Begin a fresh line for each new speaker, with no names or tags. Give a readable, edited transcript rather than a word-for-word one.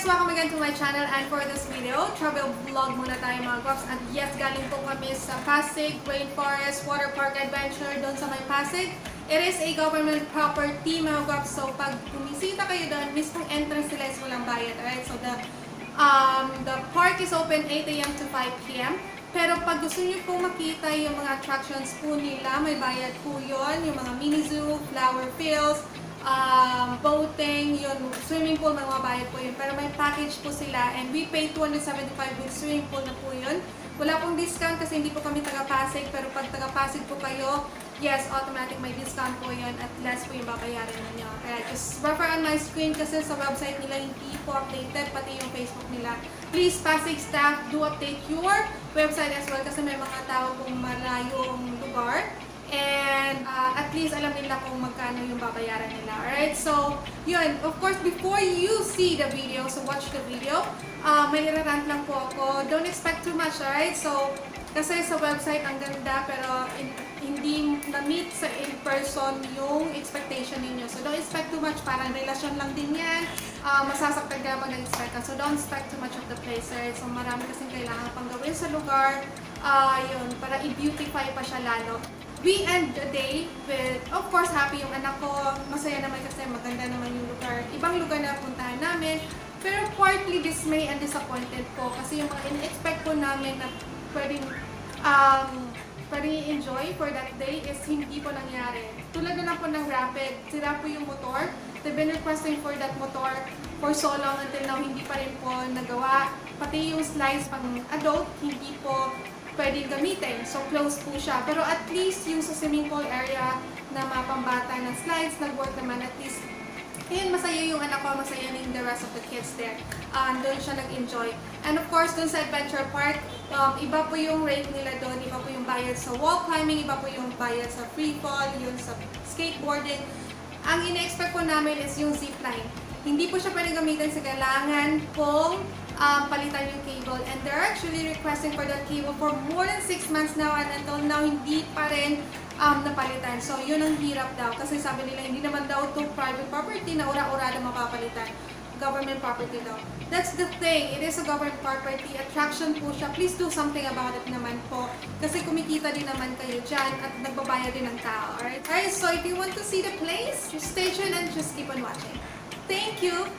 guys! Welcome again to my channel, and for this video, travel vlog muna tayo mga guwaps. At yes, galing po kami sa PASIG, Rainforest, Waterpark Adventure doon sa may PASIG. It is a government property mga guwaps. So pag bumisita kayo doon, mismong entrance nila is walang bayad. Alright? So the park is open 8 AM to 5 PM. Pero pag gusto niyo po makita yung mga attractions po nila, may bayad po yun. Yung mga mini zoo, flower fields, boating, yun, swimming pool, mga bayad po yun. Pero may package po sila and we pay 275 with swimming pool na po yun. Wala pong discount kasi hindi po kami taga-Pasig, pero pag taga-Pasig po kayo, yes, automatic may discount po yun at less po yung babayaran ninyo. Kaya just refer on my screen kasi sa website nila hindi po updated, pati yung Facebook nila. Please, Pasig staff, do update your website as well kasi may mga tao pong malayong lugar. And at least alam nila kung magkano yung babayaran nila. Alright, so yun, of course, before you see the video, so watch the video, may irarant lang po ako. Don't expect too much, alright? So, kasi sa website ang ganda, pero hindi na-meet sa in-person yung expectation ninyo. So, don't expect too much, parang relasyon lang din yan. Masasaktan ka pag nag-expect ka. So, don't expect too much of the place, right? So, marami kasing kailangan pang gawin sa lugar. Yun, para i-beautify pa siya lalo. We end the day with, of course, happy yung anak ko. Masaya naman kasi maganda naman yung lugar. Ibang lugar na puntahan namin. Pero partly dismay and disappointed po. Kasi yung mga in-expect po namin na pwedeng enjoy for that day is hindi po nangyari. Tulad na lang po ng rapid, sira po yung motor. They've been requesting for that motor for so long until now hindi pa rin po nagawa. Pati yung slides pang adult, hindi po pwedeng gamitin. So, close po siya. Pero at least yung sa swimming pool area na mapambata ng slides, nag-work naman at least. Ayun, masaya yung anak ko, masaya din the rest of the kids there. Doon siya nag-enjoy. And of course, doon sa Adventure Park, iba po yung rate nila doon, iba po yung bayad sa wall climbing, iba po yung bayad sa free fall, yun sa skateboarding. Ang ina-expect po namin is yung Zipline. Hindi po siya pwede gamitin sa kailangan pong palitan yung cable, and they're actually requesting for that cable for more than 6 months now, and until now hindi pa rin napalitan. So yun ang hirap daw kasi sabi nila hindi naman daw to private property na ura-ura na mapapalitan, government property daw. That's the thing, it is a government property, attraction po siya. Please do something about it naman po kasi kumikita din naman kayo dyan at nagbabayad din ng tao. Alright, so if you want to see the place, just stay tuned and just keep on watching. Thank you!